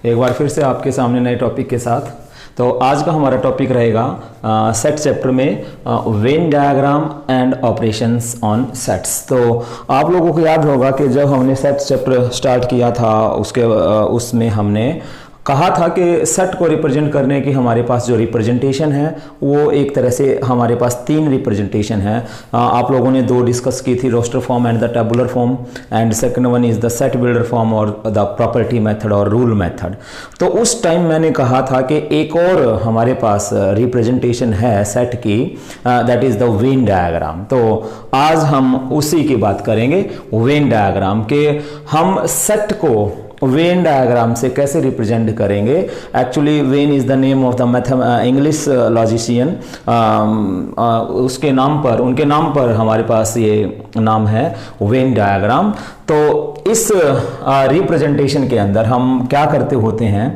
एक बार फिर से आपके सामने नए टॉपिक के साथ। तो आज का हमारा टॉपिक रहेगा सेट चैप्टर में Venn diagram and operations on sets. तो आप लोगों को याद होगा कि जब हमने सेट चैप्टर स्टार्ट किया था उसमें हमने कहा था कि सेट को रिप्रेजेंट करने की हमारे पास जो रिप्रेजेंटेशन है वो एक तरह से हमारे पास तीन रिप्रेजेंटेशन है। आप लोगों ने दो डिस्कस की थी, roster form and the tabular form, and second one is the set builder form और द प्रॉपर्टी मेथड और रूल मेथड। तो उस टाइम मैंने कहा था कि एक और हमारे पास रिप्रेजेंटेशन है सेट की, that is the Venn diagram. तो आज हम उसी की बात करेंगे, वेन डायग्राम के हम सेट को वेन डायग्राम से कैसे रिप्रेजेंट करेंगे। Actually when is the name of the English logician, उनके नाम पर हमारे पास ये नाम है वेन डायग्राम। तो इस रिप्रेजेंटेशन के अंदर हम क्या करते होते हैं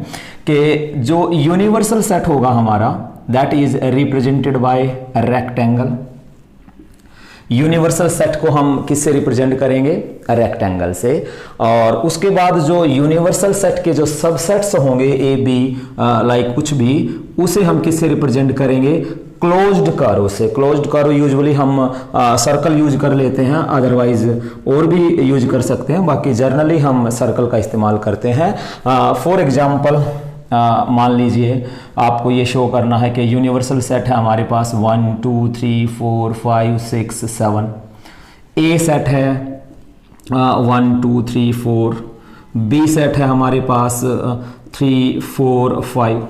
कि जो यूनिवर्सल सेट होगा हमारा, that is represented by rectangle. Universal set को हम किससे रिप्रेजेंट करेंगे? रेक्टेंगल से। और उसके बाद जो यूनिवर्सल सेट के जो सबसेट्स होंगे ए बी लाइक कुछ भी, उसे हम किससे रिप्रेजेंट करेंगे? क्लोज्ड कर्व से। क्लोज्ड कर्व यूजुअली हम सर्कल यूज कर लेते हैं, अदरवाइज और भी यूज कर सकते हैं, बाकी जर्नली हम सर्कल का इस्तेमाल करते हैं। फॉर एग्जाम्पल मान लीजिए आपको ये शो करना है कि यूनिवर्सल सेट है हमारे पास 1 2 3 4 5 6 7। ए सेट है 1 2 3 4। बी सेट है हमारे पास 3 4 5।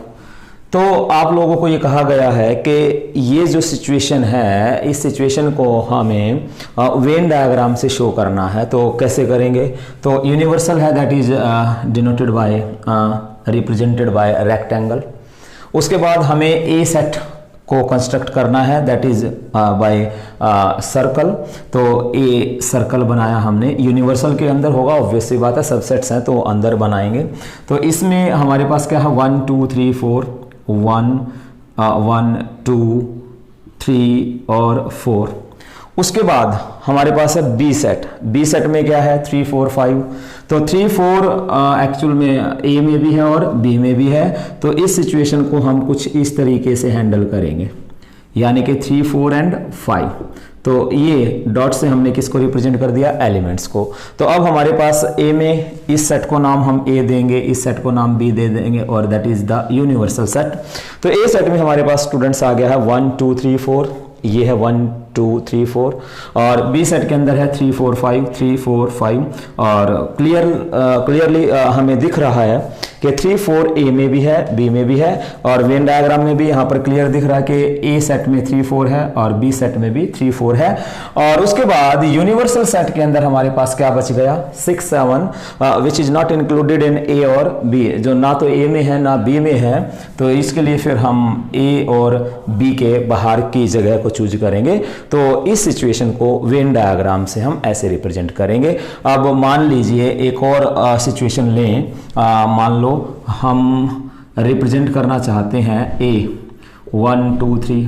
तो आप लोगों को ये कहा गया है कि ये जो सिचुएशन है, इस सिचुएशन को हमें वेन डायग्राम से शो करना है। तो कैसे करेंगे? तो यूनिवर्सल है, that is denoted bye represented by rectangle. उसके बाद हमें ए सेट को कंस्ट्रक्ट करना है, दैट इज बाय सर्कल। तो ए सर्कल बनाया हमने, यूनिवर्सल के अंदर होगा, ऑब्वियस सी बात है, सबसेट्स हैं तो अंदर बनाएंगे। तो इसमें हमारे पास क्या है? 1 2 3 4, 1 1 2 3 और 4। उसके बाद हमारे पास है बी सेट। बी सेट में क्या है? 3 4 5। तो 3 4 एक्चुअल में ए में भी है और बी में भी है। तो इस सिचुएशन को हम कुछ इस तरीके से हैंडल करेंगे, यानी कि 3 4 एंड 5। तो ये डॉट से हमने किसको रिप्रेजेंट कर दिया? एलिमेंट्स को। तो अब हमारे पास ए में इस सेट को नाम हम ए देंगे, इस सेट को नाम बी दे देंगे, और that is the universal set. तो ए सेट में हमारे पास स्टूडेंट्स आ गया है 1 2 3 4, ये है 1 2 3 4। और बी सेट के अंदर है 3 4 5 3 4 5। और क्लियरली हमें दिख रहा है कि 3 4 ए में भी है, बी में भी है, और वेन डायग्राम में भी यहाँ पर क्लियर दिख रहा है कि ए सेट में 3 4 है और बी सेट में भी 3 4 है। और उसके बाद यूनिवर्सल सेट के अंदर हमारे पास क्या बच गया? 6 7, which is not included in A और बी, जो ना तो ए में है ना बी में है। तो इसके लिए फिर हम ए और बी के बाहर की जगह को चूज करेंगे। तो इस सिचुएशन को वेन डायग्राम से हम ऐसे रिप्रेजेंट करेंगे। अब मान लीजिए एक और सिचुएशन लें, मान लो हम रिप्रेजेंट करना चाहते हैं ए 1 2 3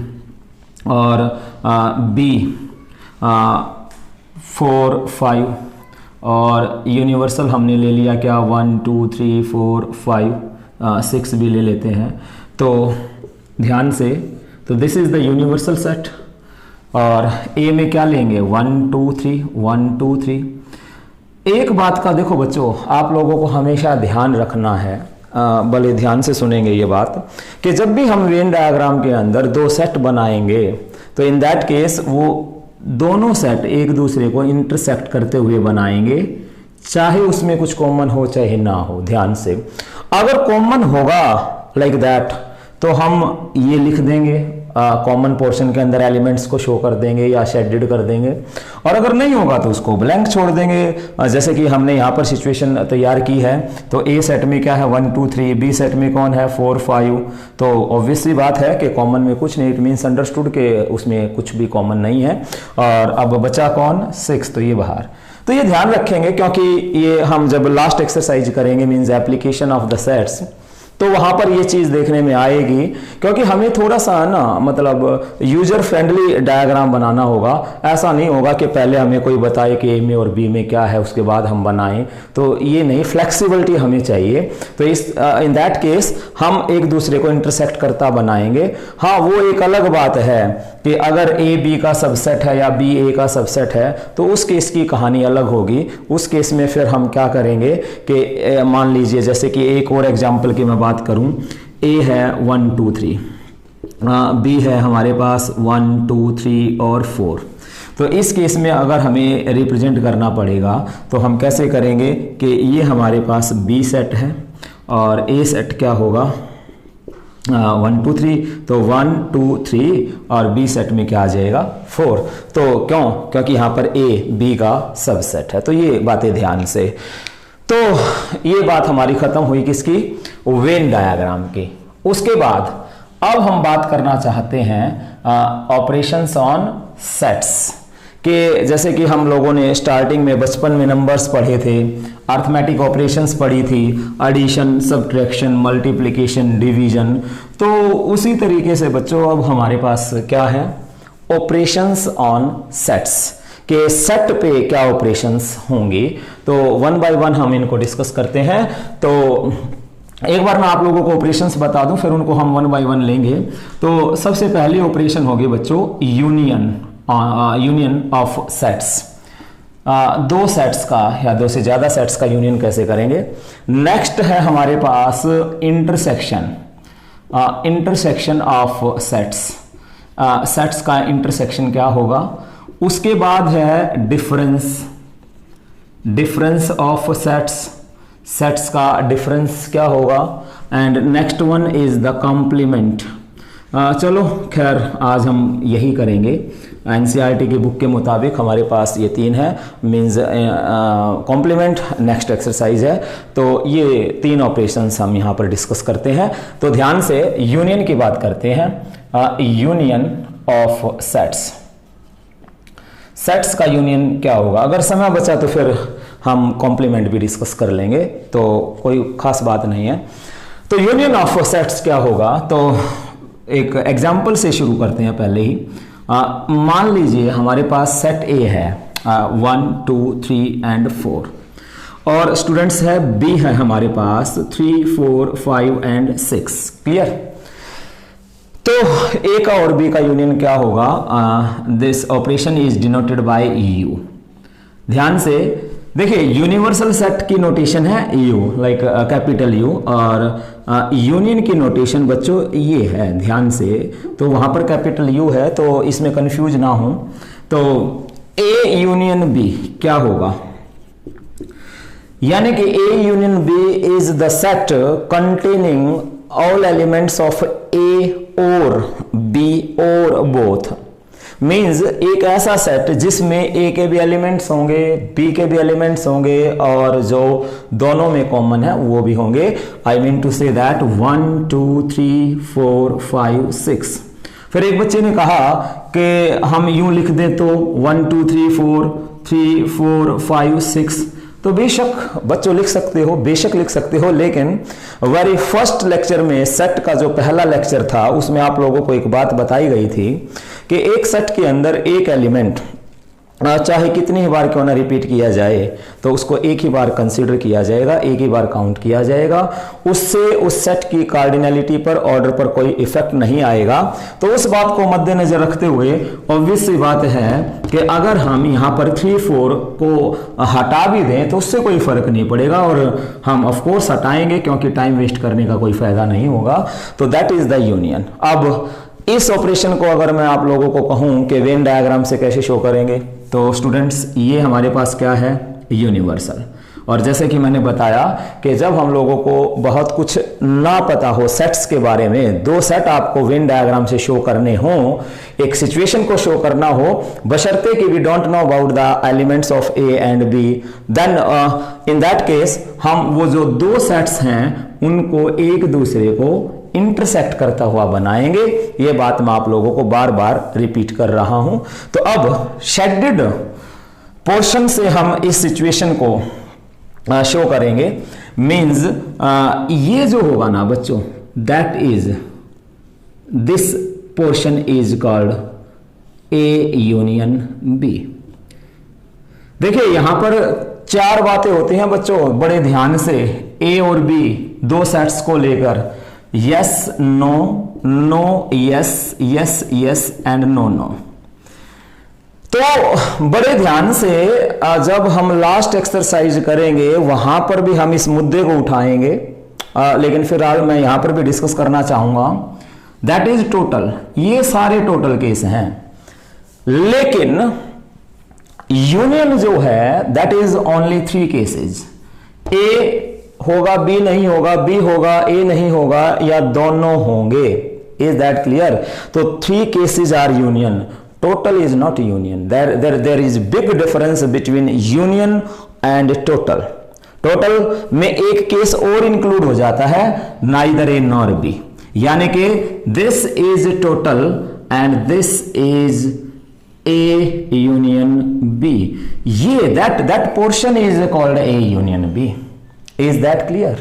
और बी 4 5, और यूनिवर्सल हमने ले लिया क्या? 1 2 3 4 5 6 भी ले लेते हैं। तो ध्यान से, तो this is the universal set. और ए में क्या लेंगे? 1 2 3 1 2 3। एक बात का देखो बच्चों, आप लोगों को हमेशा ध्यान रखना है, भले ध्यान से सुनेंगे ये बात, कि जब भी हम वेन डायग्राम के अंदर दो सेट बनाएंगे तो इन दैट केस वो दोनों सेट एक दूसरे को इंटरसेक्ट करते हुए बनाएंगे, चाहे उसमें कुछ कॉमन हो चाहे ना हो। ध्यान से, अगर कॉमन होगा लाइक दैट तो हम ये लिख देंगे, कॉमन पोर्शन के अंदर एलिमेंट्स को शो कर देंगे या शेडेड कर देंगे, और अगर नहीं होगा तो उसको ब्लैंक छोड़ देंगे। जैसे कि हमने यहाँ पर सिचुएशन तैयार की है। तो ए सेट में क्या है? 1 2 3। बी सेट में कौन है? 4 5। तो ऑब्वियसली बात है कि कॉमन में कुछ नहीं, इट मीन्स अंडरस्टूड के उसमें कुछ भी कॉमन नहीं है। और अब बचा कौन? 6, तो ये बाहर। तो ये ध्यान रखेंगे, क्योंकि ये हम जब लास्ट एक्सरसाइज करेंगे, means application of the sets, तो वहां पर ये चीज देखने में आएगी, क्योंकि हमें थोड़ा सा ना मतलब यूजर फ्रेंडली डायग्राम बनाना होगा। ऐसा नहीं होगा कि पहले हमें कोई बताए कि ए में और बी में क्या है उसके बाद हम बनाएं, तो ये नहीं, फ्लेक्सिबिलिटी हमें चाहिए। तो इस इन दैट केस हम एक दूसरे को इंटरसेक्ट करता बनाएंगे। हाँ, वो एक अलग बात है कि अगर ए बी का सबसेट है या बी ए का सबसेट है तो उस केस की कहानी अलग होगी। उस केस में फिर हम क्या करेंगे कि मान लीजिए जैसे कि एक और एग्जांपल की मैं बात करूं, ए है 1 2 3, बी है हमारे पास 1 2 3 और 4। तो इस केस में अगर हमें रिप्रेजेंट करना पड़ेगा तो हम कैसे करेंगे कि ये हमारे पास बी सेट है और ए सेट क्या होगा 1 2 3, तो 1 2 3 और बी सेट में क्या आ जाएगा 4। तो क्यों? क्योंकि यहाँ पर ए बी का सबसेट है। तो ये बातें ध्यान से, तो ये बात हमारी खत्म हुई किसकी, वेन डायग्राम की। उसके बाद अब हम बात करना चाहते हैं ऑपरेशंस ऑन सेट्स के। जैसे कि हम लोगों ने स्टार्टिंग में बचपन में नंबर्स पढ़े थे, अर्थमेटिक ऑपरेशंस पढ़ी थी, एडिशन, सब्ट्रैक्शन, मल्टीप्लिकेशन, डिवीजन। तो उसी तरीके से बच्चों अब हमारे पास क्या है, ऑपरेशंस ऑन सेट्स के सेट पे क्या ऑपरेशंस होंगी। तो वन बाय वन हम इनको डिस्कस करते हैं। तो एक बार मैं आप लोगों को ऑपरेशंस बता दूं, फिर उनको हम वन बाय वन लेंगे। तो सबसे पहली ऑपरेशन होगी बच्चों यूनियन ऑफ सेट्स। दो सेट्स का या दो से ज्यादा सेट्स का यूनियन कैसे करेंगे। नेक्स्ट है हमारे पास इंटरसेक्शन ऑफ सेट्स। सेट्स का इंटरसेक्शन क्या होगा। उसके बाद है डिफरेंस ऑफ सेट्स का डिफरेंस क्या होगा। And next one is the complement. चलो खैर आज हम यही करेंगे। एनसीईआरटी की बुक के मुताबिक हमारे पास ये तीन है, मींस कॉम्प्लीमेंट, नेक्स्ट एक्सरसाइज है। तो ये तीन ऑपरेशंस हम यहाँ पर डिस्कस करते हैं। तो ध्यान से यूनियन की बात करते हैं। यूनियन ऑफ सेट्स का यूनियन क्या होगा। अगर समय बचा तो फिर हम कॉम्प्लीमेंट भी डिस्कस कर लेंगे, तो कोई खास बात नहीं है। तो यूनियन ऑफ सेट्स क्या होगा, तो एक एग्जाम्पल से शुरू करते हैं पहले ही। मान लीजिए हमारे पास सेट ए है 1 2 3 एंड 4 और स्टूडेंट्स है बी है हमारे पास 3 4 5 एंड 6। क्लियर। तो ए का और बी का यूनियन क्या होगा। This operation is denoted bye you. ध्यान से देखिए, यूनिवर्सल सेट की नोटेशन है यू, लाइक कैपिटल यू, और यूनियन की नोटेशन बच्चों ये है। ध्यान से, तो वहां पर कैपिटल यू है, तो इसमें कंफ्यूज ना हो। तो ए यूनियन बी क्या होगा, यानी कि A union B is the set containing all elements of A और बी और बोथ। मीन्स एक ऐसा सेट जिसमें ए के भी एलिमेंट्स होंगे, बी के भी एलिमेंट्स होंगे, और जो दोनों में कॉमन है वो भी होंगे। I mean to say that 1 2 3 4 5 6। फिर एक बच्चे ने कहा कि हम यूं लिख दें तो 1 2 3 4 5 6। तो बेशक बच्चों लिख सकते हो, बेशक लिख सकते हो, लेकिन वेरी फर्स्ट लेक्चर में सेट का जो पहला लेक्चर था उसमें आप लोगों को एक बात बताई गई थी कि एक सेट के अंदर एक एलिमेंट चाहे कितनी ही बार क्यों ना रिपीट किया जाए तो उसको एक ही बार कंसीडर किया जाएगा, एक ही बार काउंट किया जाएगा। उससे उस सेट की कार्डिनलिटी पर, ऑर्डर पर कोई इफेक्ट नहीं आएगा। तो उस बात को मद्देनजर रखते हुए ऑब्वियस सी बात है कि अगर हम यहाँ पर 3 4 को हटा भी दें तो उससे कोई फर्क नहीं पड़ेगा, और हम ऑफ कोर्स हटाएंगे क्योंकि टाइम वेस्ट करने का कोई फायदा नहीं होगा। तो दैट इज द यूनियन। अब इस ऑपरेशन को अगर मैं आप लोगों को कहूं कि वेन डायग्राम से कैसे शो करेंगे, तो स्टूडेंट्स ये हमारे पास क्या है, यूनिवर्सल। और जैसे कि मैंने बताया कि जब हम लोगों को बहुत कुछ ना पता हो सेट्स के बारे में, दो सेट आपको वेन डायग्राम से शो करने हो, एक सिचुएशन को शो करना हो, बशर्ते कि we don't know about the elements of A and B, then in that case हम वो जो दो सेट्स हैं उनको एक दूसरे को इंटरसेक्ट करता हुआ बनाएंगे। ये बात मैं आप लोगों को बार बार रिपीट कर रहा हूं। तो अब शेडेड पोर्शन से हम इस सिचुएशन को शो करेंगे। मीन्स ये जो होगा ना बच्चों, that is this portion is called A union B. देखिए यहां पर चार बातें होती हैं बच्चों, बड़े ध्यान से, ए और बी दो सेट्स को लेकर, yes no, no yes, yes yes and no no. तो बड़े ध्यान से जब हम लास्ट एक्सरसाइज करेंगे वहां पर भी हम इस मुद्दे को उठाएंगे, लेकिन फिलहाल मैं यहां पर भी डिस्कस करना चाहूंगा। दैट इज टोटल, ये सारे टोटल केस हैं, लेकिन यूनियन जो है दैट इज ओनली 3 केसेस। ए होगा, बी नहीं होगा, बी होगा, ए नहीं होगा, या दोनों होंगे। Is that clear? तो 3 cases are union, total is not union. There is big difference between union and total. total में एक केस और इंक्लूड हो जाता है, neither A nor B, यानी कि this is total and this is A union B. ये that portion is called A union B. Is that clear?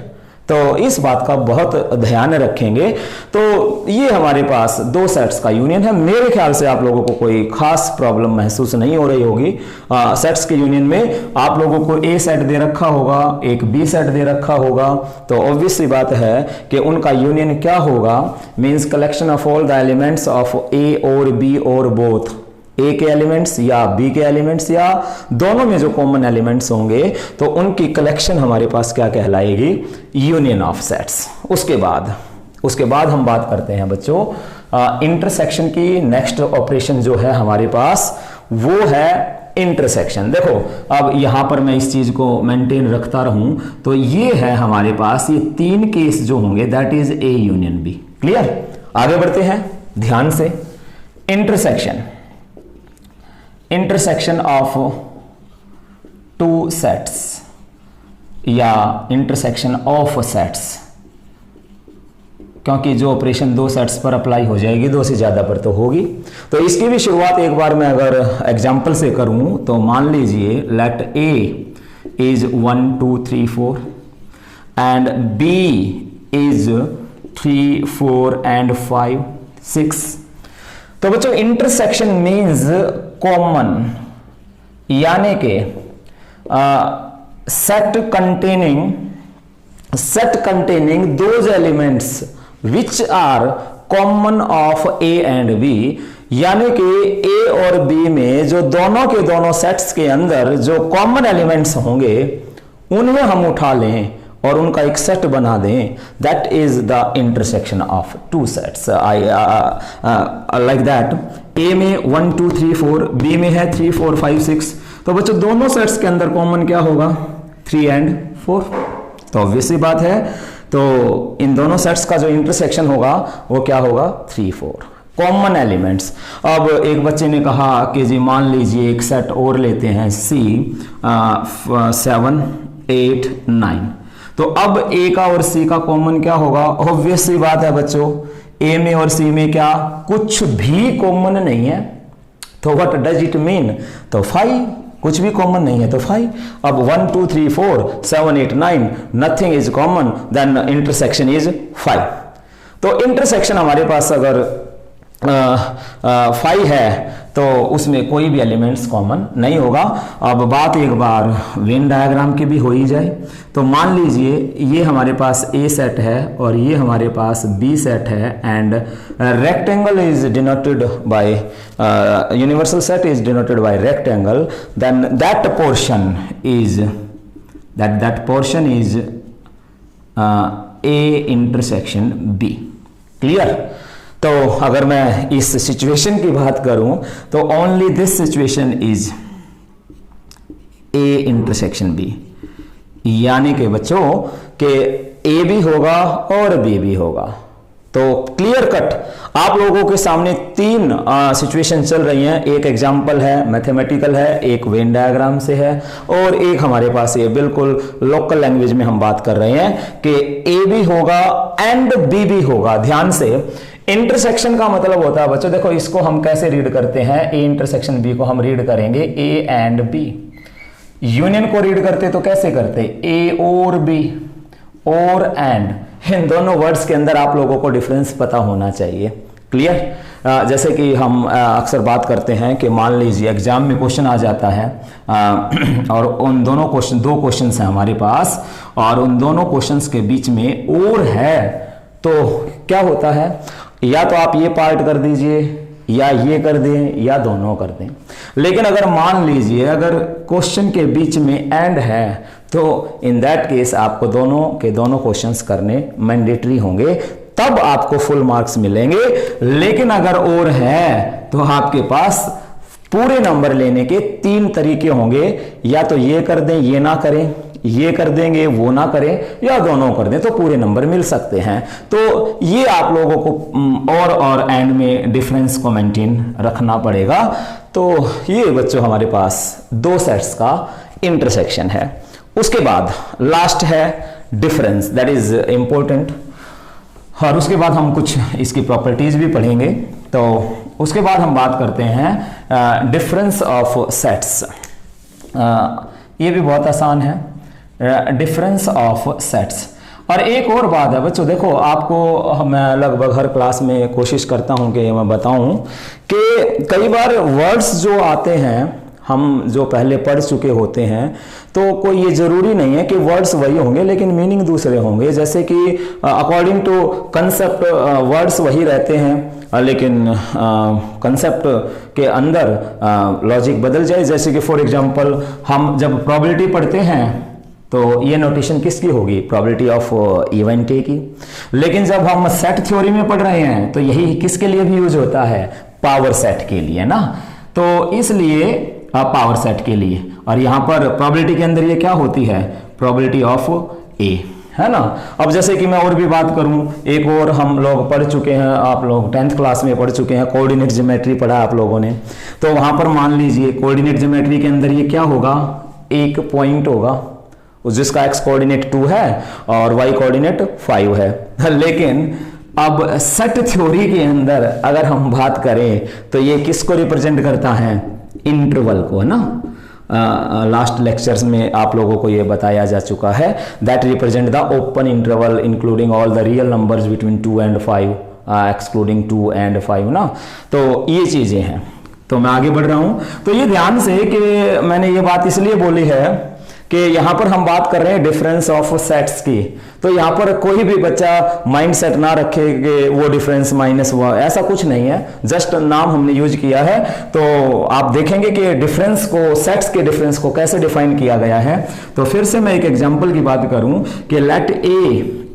तो इस बात का बहुत ध्यान रखेंगे। तो ये हमारे पास दो सेट्स का यूनियन है। मेरे ख्याल से आप लोगों को कोई खास प्रॉब्लम महसूस नहीं हो रही होगी। सेट्स के यूनियन में आप लोगों को ए सेट दे रखा होगा, एक बी सेट दे रखा होगा, तो ऑब्वियसली बात है कि उनका यूनियन क्या होगा, means collection of all the elements of A और बी और बोथ, ए के एलिमेंट्स या बी के एलिमेंट्स या दोनों में जो कॉमन एलिमेंट्स होंगे तो उनकी कलेक्शन हमारे पास क्या कहलाएगी, यूनियन ऑफ सेट्स। उसके बाद हम बात करते हैं बच्चों इंटरसेक्शन की। नेक्स्ट ऑपरेशन जो है हमारे पास वो है इंटरसेक्शन। देखो अब यहां पर मैं इस चीज को मेंटेन रखता रहूं तो ये है हमारे पास ये 3 केस जो होंगे that is A union B. Clear? आगे बढ़ते हैं ध्यान से। इंटरसेक्शन ऑफ 2 सेट्स या इंटरसेक्शन ऑफ सेट्स, क्योंकि जो ऑपरेशन 2 सेट्स पर अप्लाई हो जाएगी 2 से ज्यादा पर तो होगी। तो इसकी भी शुरुआत एक बार मैं अगर एग्जांपल से करूं तो मान लीजिए let A is 1 2 3 4 and B is 3 4 and 5 6। तो बच्चों इंटरसेक्शन मीन्स कॉमन, यानी कि set containing those elements which are common of A and B, यानी कि ए और बी में जो दोनों के दोनों सेट्स के अंदर जो कॉमन एलिमेंट्स होंगे उन्हें हम उठा लें और उनका एक सेट बना दें। That is the intersection of 2 sets. Like that A में 1 2 3 4, बी में है 3 4 5 6। तो बच्चों दोनों सेट्स के अंदर कॉमन क्या होगा, 3 एंड 4। तो ऑब्वियसली बात है, तो इन दोनों सेट्स का जो इंटरसेक्शन होगा वो क्या होगा, 3 4 कॉमन एलिमेंट्स। अब एक बच्चे ने कहा कि जी मान लीजिए एक सेट और लेते हैं C 7 8 9। तो अब ए का और सी का कॉमन क्या होगा, ऑब्वियसली बात है बच्चों ए में और सी में क्या कुछ भी कॉमन नहीं है। तो व्हाट डज इट मीन, तो 5, कुछ भी कॉमन नहीं है तो 5। अब 1 2 3 4 7 8 9 nothing is common, then intersection is 5। तो इंटरसेक्शन हमारे पास अगर 5 है तो उसमें कोई भी एलिमेंट्स कॉमन नहीं होगा। अब बात एक बार वेन डायग्राम की भी हो ही जाए तो मान लीजिए ये हमारे पास ए सेट है और ये हमारे पास बी सेट है and rectangle is denoted by universal set is denoted by rectangle, then that portion is A intersection B. Clear? तो अगर मैं इस सिचुएशन की बात करूं तो only this situation is A intersection B, यानी कि बच्चों कि ए भी होगा और बी भी होगा। तो क्लियर कट आप लोगों के सामने 3 सिचुएशन चल रही हैं। एक एग्जांपल है, मैथमेटिकल है, एक वेन डायग्राम से है और एक हमारे पास ये बिल्कुल लोकल लैंग्वेज में हम बात कर रहे हैं कि ए भी होगा एंड बी भी होगा। ध्यान से, इंटरसेक्शन का मतलब होता है बच्चों, देखो इसको हम कैसे रीड करते हैं, ए इंटरसेक्शन बी को हम रीड करेंगे ए एंड बी। यूनियन को रीड करते तो कैसे करते, ए और बी। और एंड, इन दोनों वर्ड्स के अंदर आप लोगों को डिफरेंस पता होना चाहिए। क्लियर? जैसे कि हम अक्सर बात करते हैं कि मान लीजिए एग्जाम में क्वेश्चन आ जाता है और उन दोनों क्वेश्चन, दो क्वेश्चंस हैं हमारे पास और उन दोनों क्वेश्चंस के बीच में और है, तो क्या होता है, या तो आप ये पार्ट कर दीजिए या ये कर दें या दोनों कर दें। लेकिन अगर मान लीजिए अगर क्वेश्चन के बीच में एंड है तो इन दैट केस आपको दोनों के दोनों क्वेश्चंस करने मैंडेटरी होंगे, तब आपको फुल मार्क्स मिलेंगे। लेकिन अगर और है तो आपके पास पूरे नंबर लेने के 3 तरीके होंगे, या तो ये कर दें, ये ना करें, ये कर देंगे, वो ना करें, या दोनों कर दें, तो पूरे नंबर मिल सकते हैं। तो ये आप लोगों को और एंड में डिफरेंस को मेंटेन रखना पड़ेगा। तो ये बच्चों हमारे पास 2 सेट्स का इंटरसेक्शन है। उसके बाद लास्ट है डिफरेंस, दैट इज इंपॉर्टेंट, और उसके बाद हम कुछ इसकी प्रॉपर्टीज भी पढ़ेंगे। तो उसके बाद हम बात करते हैं डिफरेंस ऑफ सेट्स। ये भी बहुत आसान है, डिफरेंस ऑफ सेट्स। और एक और बात है बच्चों, देखो आपको मैं लगभग हर क्लास में कोशिश करता हूं कि मैं बताऊं कि कई बार वर्ड्स जो आते हैं हम जो पहले पढ़ चुके होते हैं, तो कोई ये जरूरी नहीं है कि वर्ड्स वही होंगे लेकिन मीनिंग दूसरे होंगे। जैसे कि अकॉर्डिंग टू कंसेप्ट वर्ड्स वही रहते हैं लेकिन कंसेप्ट के अंदर लॉजिक बदल जाए। जैसे कि फॉर एग्जांपल हम जब प्रोबेबिलिटी पढ़ते हैं तो ये नोटेशन किसकी होगी, प्रोबेबिलिटी ऑफ इवेंट ए की। लेकिन जब हम सेट थ्योरी में पढ़ रहे हैं तो यही किसके लिए भी यूज होता है, पावर सेट के लिए ना। तो इसलिए पावर सेट के लिए, और यहां पर प्रोबेबिलिटी के अंदर ये क्या होती है, प्रोबेबिलिटी ऑफ ए, है ना। अब जैसे कि मैं और भी बात करूं, एक और हम लोग पढ़ चुके हैं, आप लोग 10th क्लास में पढ़ चुके हैं, कोऑर्डिनेट ज्योमेट्री पढ़ा आप लोगों ने। तो वहां पर मान लीजिए कोऑर्डिनेट ज्योमेट्री के अंदर ये क्या होगा, एक पॉइंट होगा जिसका x कोऑर्डिनेट 2 है और y कोऑर्डिनेट 5 है। लेकिन अब सेट थ्योरी के अंदर अगर हम बात करें तो ये किसको रिप्रेजेंट करता है, इंटरवल को, है ना। लास्ट लेक्चर्स में आप लोगों को ये बताया जा चुका है, that represent the open interval including all the real numbers between 2 and 5 excluding 2 and 5 ना। तो ये चीजें हैं। तो मैं आगे बढ़ रहा हूं, तो ये ध्यान से कि मैंने ये बात इसलिए बोली है कि यहां पर हम बात कर रहे हैं डिफरेंस ऑफ सेट्स की। तो यहां पर कोई भी बच्चा माइंड सेट ना रखे कि वो डिफरेंस माइनस हुआ, ऐसा कुछ नहीं है, जस्ट नाम हमने यूज किया है। तो आप देखेंगे कि डिफरेंस को, सेट्स के डिफरेंस को कैसे डिफाइन किया गया है। तो फिर से मैं एक एग्जांपल की बात करूं कि लेट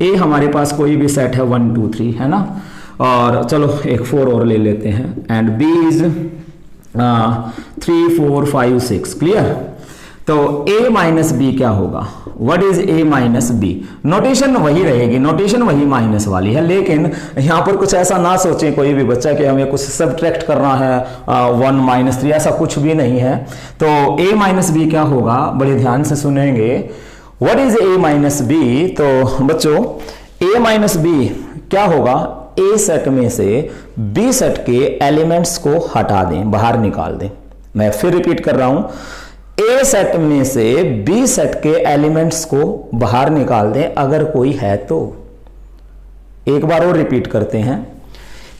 ए हमारे पास कोई भी सेट है 1 2 3, है ना। और चलो एक 4 और ले लेते हैं, एंड बी इज 3 4 5 6, क्लियर। तो a माइनस बी क्या होगा, what is a minus B, notation वही रहेगी, नोटेशन वही माइनस वाली है। लेकिन यहां पर कुछ ऐसा ना सोचे कोई भी बच्चा कि हमें कुछ सब्ट्रैक्ट करना है 1 - 3, ऐसा कुछ भी नहीं है। तो a माइनस बी क्या होगा, बड़े ध्यान से सुनेंगे, what is a minus B. तो बच्चों a माइनस बी क्या होगा, a सेट में से b सेट के एलिमेंट्स को हटा दें, बाहर निकाल दें। मैं फिर रिपीट कर रहा हूं, ए सेट में से बी सेट के एलिमेंट्स को बाहर निकाल दें अगर कोई है तो। एक बार और रिपीट करते हैं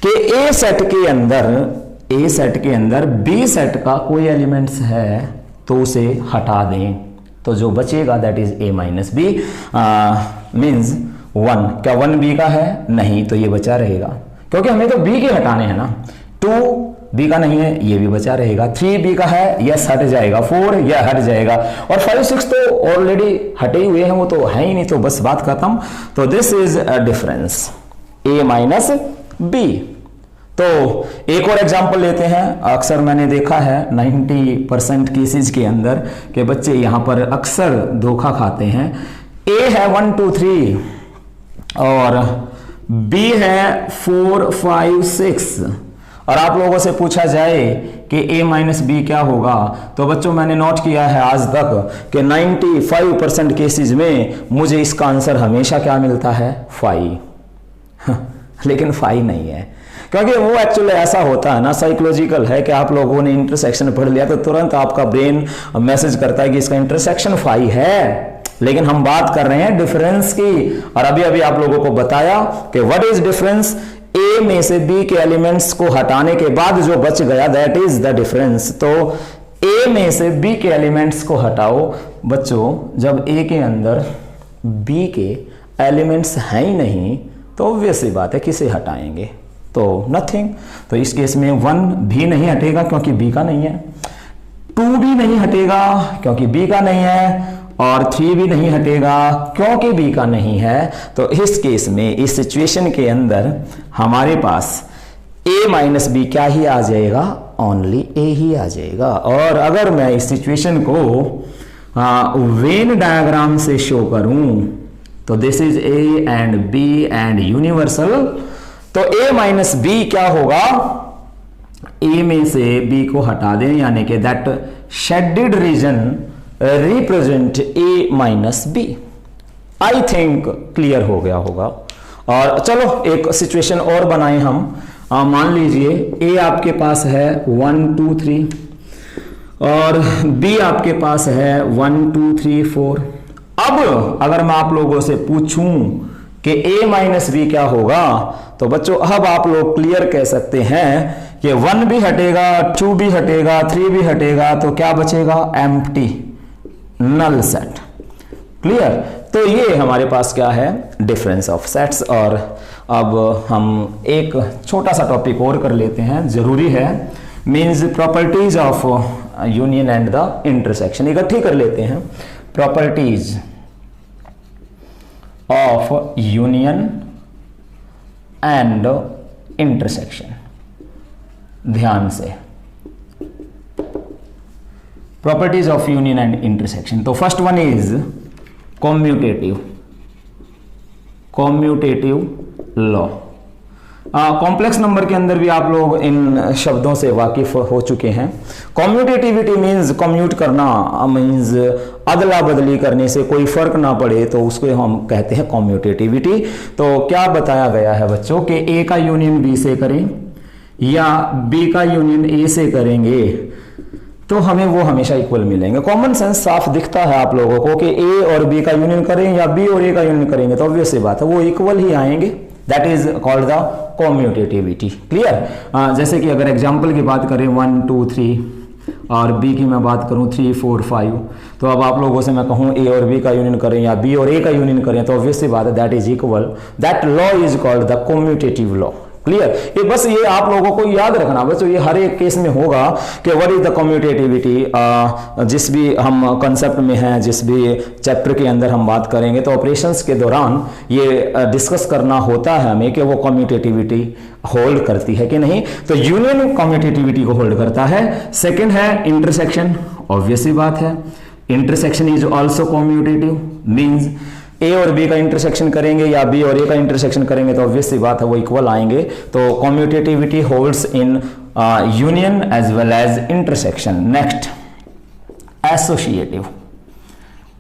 कि ए सेट के अंदर बी सेट का कोई एलिमेंट्स है तो उसे हटा दें, तो जो बचेगा that is a minus B, means 1। क्या 1 बी का है, नहीं, तो ये बचा रहेगा क्योंकि हमें तो बी के हटाने हैं ना। 2 बी का नहीं है, ये भी बचा रहेगा। 3 बी का है, यस हट जाएगा। 4 यह हट जाएगा, और 5 6 तो ऑलरेडी हटे हुए हैं, वो तो है ही नहीं, तो बस बात खत्म। तो this is a difference a minus B. तो एक और एग्जांपल लेते हैं। अक्सर मैंने देखा है 90% केसेस के अंदर कि बच्चे यहां पर अक्सर धोखा खाते हैं। a है 1 2 3 और b है 4 5 6, और आप लोगों से पूछा जाए कि a माइनस बी क्या होगा, तो बच्चों मैंने नोट किया है आज तक कि 95% केसेस में मुझे इसका आंसर हमेशा क्या मिलता है, 5। लेकिन 5 नहीं है, क्योंकि वो एक्चुअली ऐसा होता है ना, साइकोलॉजिकल है कि आप लोगों ने इंटरसेक्शन पढ़ लिया तो तुरंत आपका ब्रेन मैसेज करता है कि इसका इंटरसेक्शन 5 है। लेकिन हम बात कर रहे हैं डिफरेंस की। और अभी अभी आप लोगों को बताया कि व्हाट इज डिफरेंस, ए में से बी के एलिमेंट्स को हटाने के बाद जो बच गया दैट इज द डिफरेंस। तो ए में से बी के एलिमेंट्स को हटाओ बच्चों, जब ए के अंदर बी के एलिमेंट्स हैं ही नहीं तो ऑब्वियस सी बात है किसे हटाएंगे, तो नथिंग। तो इस केस में 1 भी नहीं हटेगा क्योंकि बी का नहीं है, 2 भी नहीं हटेगा क्योंकि बी का नहीं है, और 3 भी नहीं हटेगा क्योंकि बी का नहीं है। तो इस केस में इस सिचुएशन के अंदर हमारे पास a माइनस बी क्या ही आ जाएगा, ओनली a ही आ जाएगा। और अगर मैं इस सिचुएशन को वेन डायग्राम से शो करूं तो this is a and b and universal, तो a माइनस बी क्या होगा, a में से b को हटा दें, यानी कि that shaded region represent a minus B. I think clear हो गया होगा। और चलो एक सिचुएशन और बनाएं हम। मान लीजिए a आपके पास है 1 2 3 और b आपके पास है 1 2 3 4। अब अगर मैं आप लोगों से पूछूं कि a माइनस बी क्या होगा, तो बच्चों अब आप लोग क्लियर कह सकते हैं कि 1 भी हटेगा, 2 भी हटेगा, 3 भी हटेगा, तो क्या बचेगा, एम्प्टी, नल सेट। क्लियर। तो ये हमारे पास क्या है, डिफरेंस ऑफ सेट्स। और अब हम एक छोटा सा टॉपिक और कर लेते हैं, जरूरी है, means properties of union and the intersection. इकट्ठी कर लेते हैं, properties of union and intersection. ध्यान से, properties of union and intersection. तो first one is commutative law. Complex number के अंदर भी आप लोग इन शब्दों से वाकिफ हो चुके हैं। कॉम्यूटेटिविटी मींस कम्यूट करना, मींस अदला बदली करने से कोई फर्क ना पड़े, तो उसको हम कहते हैं कॉम्यूटेटिविटी। तो क्या बताया गया है बच्चों कि ए का यूनियन बी से करें या बी का यूनियन ए से करेंगे तो हमें वो हमेशा इक्वल मिलेंगे। कॉमन सेंस साफ दिखता है आप लोगों को कि ए और बी का यूनियन करें या बी और ए का यूनियन करेंगे तो ऑब्वियस सी बात है वो इक्वल ही आएंगे। That is called the कॉम्यूटेटिविटी। Clear. जैसे कि अगर एग्जांपल की बात करें 1 2 3 और बी की मैं बात करूं 3 4 5, तो अब आप लोगों से मैं कहूं ए और बी का यूनियन करें या बी और ए का यूनियन करें तो ऑब्वियस सी बात है that is equal. That law is called the commutative law. Clear. ये बस ये आप लोगों को याद रखना, बस ये हर एक केस में होगा कि व्हाट इज द कम्यूटेटिविटी। जिस भी हम कंसेप्ट में हैं, जिस भी चैप्टर के अंदर हम बात करेंगे तो ऑपरेशंस के दौरान ये डिस्कस करना होता है हमें कि वो कम्यूटेटिविटी होल्ड करती है कि नहीं। तो यूनियन कम्यूटेटिविटी को होल्ड करता है। सेकेंड है इंटरसेक्शन, ऑब्वियस सी बात है, intersection is also commutative. Means A और बी का इंटरसेक्शन करेंगे या बी और ए का इंटरसेक्शन करेंगे तो ऑब्वियस सी बात है वो इक्वल आएंगे। तो commutativity holds in union as well as intersection. Next,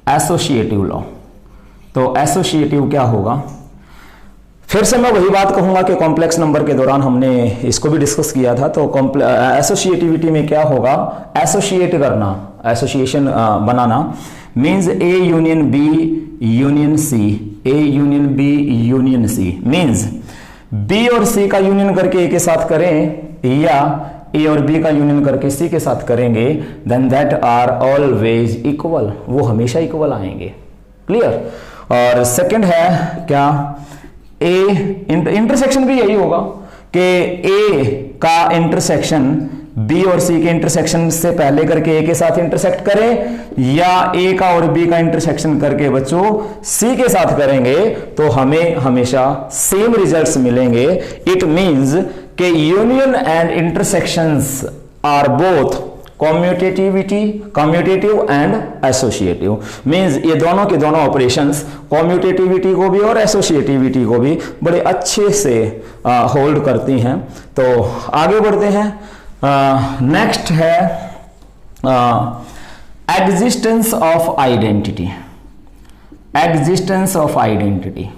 associative law. तो एसोसिएटिव क्या होगा, फिर से मैं वही बात कहूंगा कि कॉम्प्लेक्स नंबर के दौरान हमने इसको भी डिस्कस किया था। तो एसोसिएटिविटी में क्या होगा, एसोसिएट करना, एसोसिएशन बनाना, means A union B union C, A union B union C. Means B और सी का यूनियन करके ए के साथ करें या ए और बी का यूनियन करके सी के साथ करेंगे, then that are always equal, वो हमेशा इक्वल आएंगे। क्लियर। और सेकंड है क्या, ए इंटरसेक्शन भी यही होगा कि ए का इंटरसेक्शन बी और सी के इंटरसेक्शन से पहले करके ए के साथ इंटरसेक्ट करें या ए का और बी का इंटरसेक्शन करके बच्चों सी के साथ करेंगे तो हमें हमेशा सेम रिजल्ट्स मिलेंगे। इट मींस कि union and intersections are both commutative and associative. Means ये दोनों के दोनों ऑपरेशंस कम्यूटेटिविटी को भी और एसोसिएटिविटी को भी बड़े अच्छे से होल्ड करती हैं। तो आगे बढ़ते हैं। नेक्स्ट है existence of identity. Existence of identity,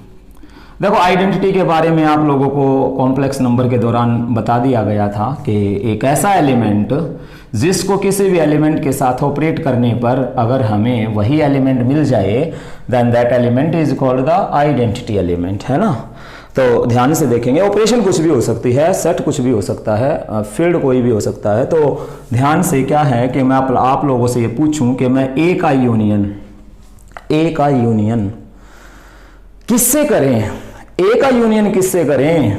देखो आइडेंटिटी के बारे में आप लोगों को कॉम्प्लेक्स नंबर के दौरान बता दिया गया था कि एक ऐसा एलिमेंट जिसको किसी भी एलिमेंट के साथ ऑपरेट करने पर अगर हमें वही एलिमेंट मिल जाए then that element is called the identity element, है ना। तो ध्यान से देखेंगे, ऑपरेशन कुछ भी हो सकती है, सेट कुछ भी हो सकता है, फील्ड कोई भी हो सकता है। तो ध्यान से क्या है कि मैं आप लोगों से ये पूछूं कि मैं ए का यूनियन किससे करें, ए का यूनियन किससे करें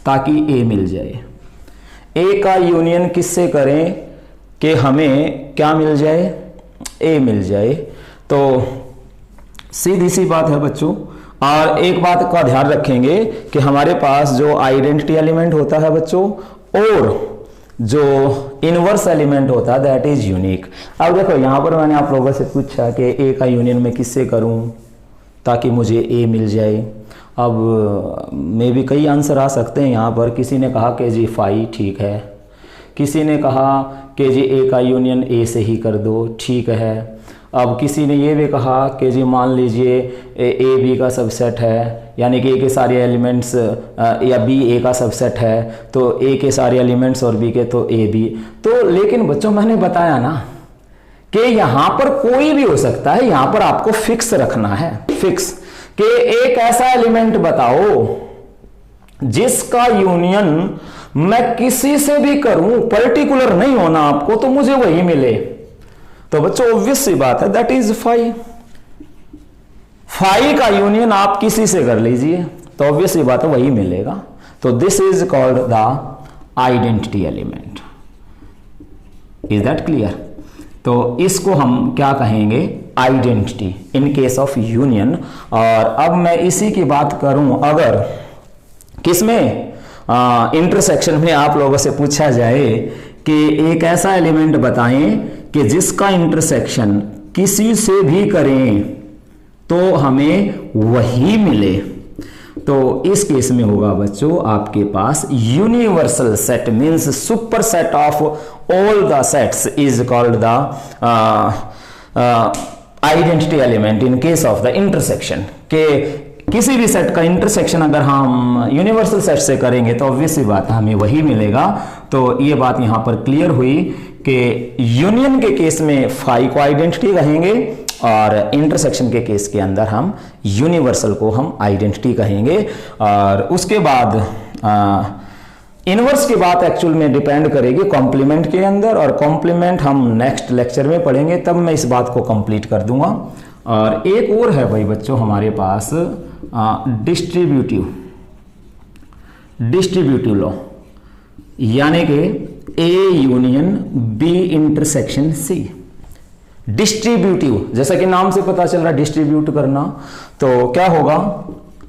ताकि ए मिल जाए। ए का यूनियन किससे करें कि हमें क्या मिल जाए, ए मिल जाए। तो सीधी सी बात है बच्चों। और एक बात का ध्यान रखेंगे कि हमारे पास जो आइडेंटिटी एलिमेंट होता है बच्चों और जो इनवर्स एलिमेंट होता है दैट इज यूनिक। अब देखो यहां पर मैंने आप लोगों से पूछा कि ए का यूनियन में किससे करूं ताकि मुझे ए मिल जाए। अब मे भी कई आंसर आ सकते हैं यहाँ पर। किसी ने कहा कि जी फाई ठीक है, किसी ने कहा कि जी ए का यूनियन ए से ही कर दो, ठीक है। अब किसी ने ये भी कहा कि जी मान लीजिए ए बी का सबसेट है, यानी कि ए के सारे एलिमेंट्स या बी ए का सबसेट है तो ए के सारे एलिमेंट्स और बी के तो ए बी। तो लेकिन बच्चों मैंने बताया ना कि यहाँ पर कोई भी हो सकता है, यहाँ पर आपको फिक्स रखना है, फिक्स कि एक ऐसा एलिमेंट बताओ जिसका यूनियन मैं किसी से भी करूं, पर्टिकुलर नहीं होना आपको, तो मुझे वही मिले। तो बच्चों ऑब्वियस सी बात है दैट इज फाई। फाई का यूनियन आप किसी से कर लीजिए तो ऑब्वियस सी बात है वही मिलेगा। तो this is called the identity element. Is that clear? तो इसको हम क्या कहेंगे, identity in case of union. और अब मैं इसी की बात करूं अगर किसमें इंटरसेक्शन में आप लोगों से पूछा जाए कि एक ऐसा एलिमेंट बताएं कि जिसका इंटरसेक्शन किसी से भी करें तो हमें वही मिले। तो इस केस में होगा बच्चों आपके पास universal set means super set of all the sets is called the identity element in case of the intersection. के किसी भी सेट का इंटरसेक्शन अगर हम यूनिवर्सल सेट से करेंगे तो ऑब्वियस सी बात है हमें वही मिलेगा। तो ये बात यहां पर क्लियर हुई कि यूनियन के केस में फाई को आइडेंटिटी कहेंगे और इंटरसेक्शन के केस के अंदर हम यूनिवर्सल को हम आइडेंटिटी कहेंगे। और उसके बाद इनवर्स की बात एक्चुअल में डिपेंड करेगी कॉम्प्लीमेंट के अंदर, और कॉम्प्लीमेंट हम नेक्स्ट लेक्चर में पढ़ेंगे, तब मैं इस बात को कंप्लीट कर दूंगा। और एक और है भाई बच्चों हमारे पास डिस्ट्रीब्यूटिव लॉ, यानी कि A union B intersection C. Distributive जैसा कि नाम से पता चल रहा है डिस्ट्रीब्यूट करना, तो क्या होगा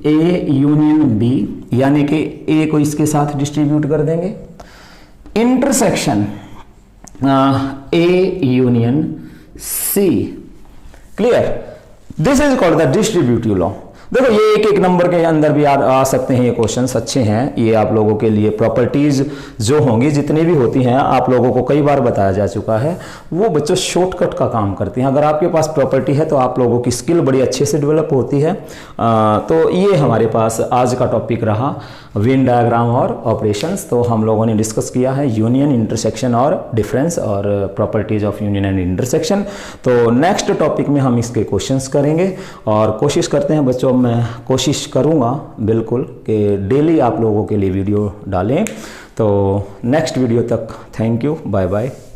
ए यूनियन बी, यानी कि ए को इसके साथ डिस्ट्रीब्यूट कर देंगे। Intersection A union C. Clear? This is called the distributive law. देखो ये एक एक नंबर के अंदर भी आ सकते हैं, ये क्वेश्चंस अच्छे हैं। ये आप लोगों के लिए प्रॉपर्टीज जो होंगी जितनी भी होती हैं आप लोगों को कई बार बताया जा चुका है, वो बच्चों शॉर्टकट का काम करती हैं। अगर आपके पास प्रॉपर्टी है तो आप लोगों की स्किल बड़ी अच्छे से डेवलप होती है। तो ये हमारे पास आज का टॉपिक रहा, वेन डायग्राम और ऑपरेशंस। तो हम लोगों ने डिस्कस किया है यूनियन, इंटरसेक्शन और डिफरेंस और properties of union and intersection. तो नेक्स्ट टॉपिक में हम इसके क्वेश्चंस करेंगे और कोशिश करते हैं बच्चों, मैं कोशिश करूंगा बिल्कुल कि डेली आप लोगों के लिए वीडियो डालें। तो नेक्स्ट वीडियो तक थैंक यू, बाय बाय।